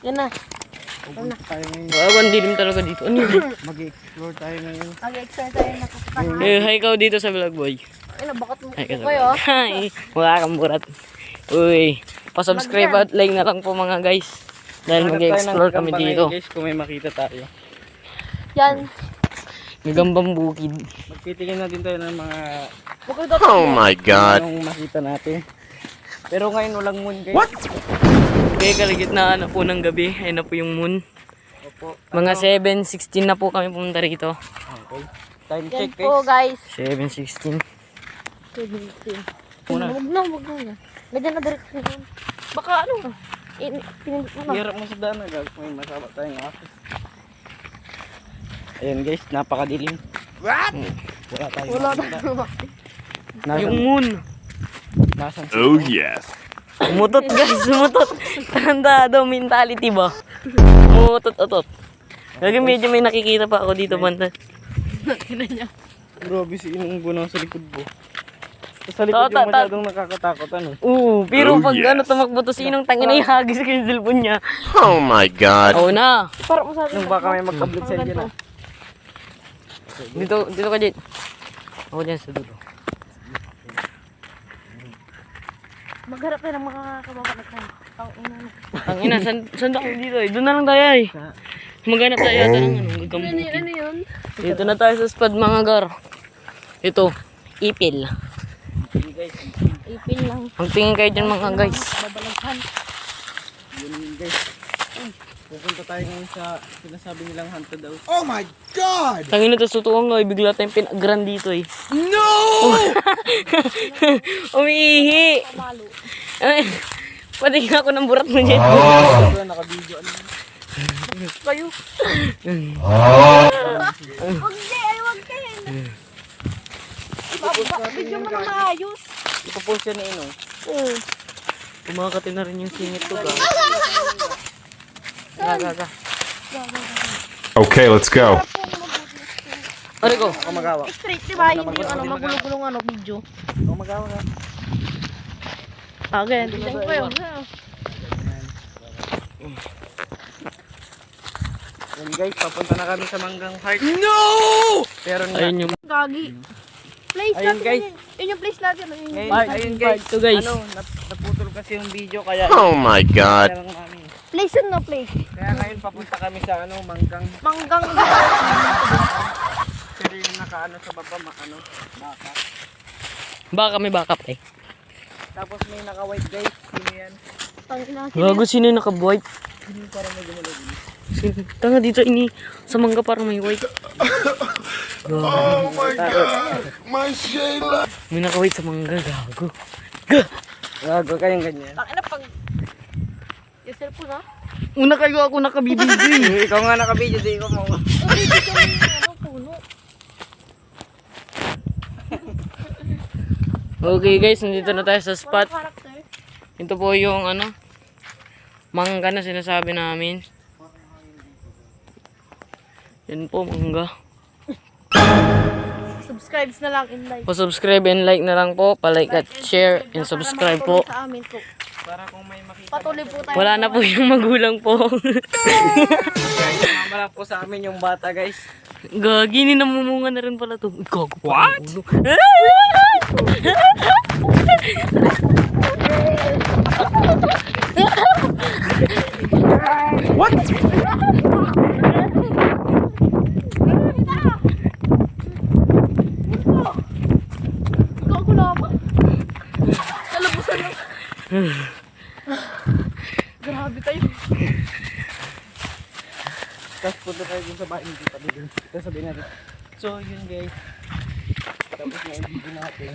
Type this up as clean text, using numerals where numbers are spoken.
Yan na. Pupunta tayo ngayon. Ang dilim talaga dito. Ano yun? Mag-explore tayo ngayon. Mag-exercise tayo na Hi ikaw dito sa vlog boy. Ay, bakit mo Hi ka sa kayo? vlog. Hi. Wala kang burat. Uy. Pa-subscribe at like na lang po mga guys. Dahil mag-explore kami dito. Guys, kung may makita tayo. Yan. Gagambang bukid. Magtitingin na din tayo ng mga Oh my God. anong makita natin. Pero ngayon walang moon guys. What? Okay, kalagitnaan na po ng gabi. Ayun na po yung moon. Opo. Mga 7:16 na po kami pumunta rito. Okay. Time Yan check po, guys. guys. 7:16. Muna. Huwag na. Ganyan na direct yun. Baka ano? Pinindot mo na. Hirap mo sa daan na guys. May masama tayong office. Ayan guys, napakadilim. What? Wala tayong Wala makita. tayo. Yung moon. Nasaan si Oh yes. Umutot guys, umutot. Tanda daw mentality ba? Umutot-utot. Lagi medyo may nakikita pa ako dito banda. Grabe si Inong Bunang sa likod mo. Sa likod yung masyadong nakakatakot ano. Pero Oh, pag yes. ano tumakbo to sinong tangina ihagis ko yung cellphone niya. Oh my God. Oo na. Para mo sabi. Nung baka may magkablit sa inyo na. Dito ka dyan. Ako dyan sa dulo. Magharap tayo ng mga kababalag tayo. Ang ina, saan tayo dito eh? Doon na lang tayo eh. Maghanap tayo yata ng ano, gagambukid. Ano yun? Dito na tayo sa spot mga gar. Ito, ipil. Ipin lang. Magtingin kayo dyan mga guys. Babalaghan. Yun guys. Pupunta tayo ngayon sa sinasabi nilang haunted house. Oh my God. Tangin na to, sutuwang nga, bigla tayong pinagran dito eh. No. Umiihi. Malo. Ay, pati nga ako ng burat mo dyan. Ito naka-video ano. Kayo. Huwag di. Ay, huwag kayo. Video mo na maayos. Ipopost yan ni Inong. Kumakati na rin yung singit ko. Gaga. Okay, let's go. Ari ko. Ako magawa. Straight, diba? Hindi yung ano, magulong-gulong ano, video. Ako magawa ka. Okay, tignan ko yun. Yan guys, papunta na kami sa Manggang Heart. No. Pero nga, Ayun yung Gagi. Place Ayun, natin. guys. Yun yung place natin. ngayon, Part- ayun part guys. two, guys. Ano, naputol kasi yung video kaya Oh my God. kaya lang namin. Place yun na place. Kaya ngayon papunta kami sa ano, Manggang. Manggang. Pero yung nakaano sa baba, ano, baka. baka may backup eh. Tapos may naka-white guys. Sino yan? Gago, sino yung naka-white? Sino parang may gumalaw din? Tanga dito ini sa mangga parang may white. Oh my God. My Shayla. May naka-white sa mangga, gago. Gago kayong ganyan. Takina pag... Yung cellphone ha? Una kayo ako nakabibigyo eh. Ikaw nga naka-video, di ko mo. Hindi kami ano, puno. Okay guys, nandito na tayo sa spot. Walang character. Ito po yung ano, mangga na sinasabi namin. Yan po, mangga. Subscribes na lang in like. Pa-subscribe and like na lang po. Pa-like at share and subscribe po. Sa amin po. Para kung may makita. Patuloy po tayo. Wala na po yung magulang po. Guys, mamala po sa amin yung bata guys. Gagi, ninamumunga na rin pala to. Gago. What? Gago na ako. Nalabusan lang. Grabe kayo. Tapos punta tayo dun sa bahay ng tita dun. Tapos sabihin natin. So yun guys. Tapos na yung video natin.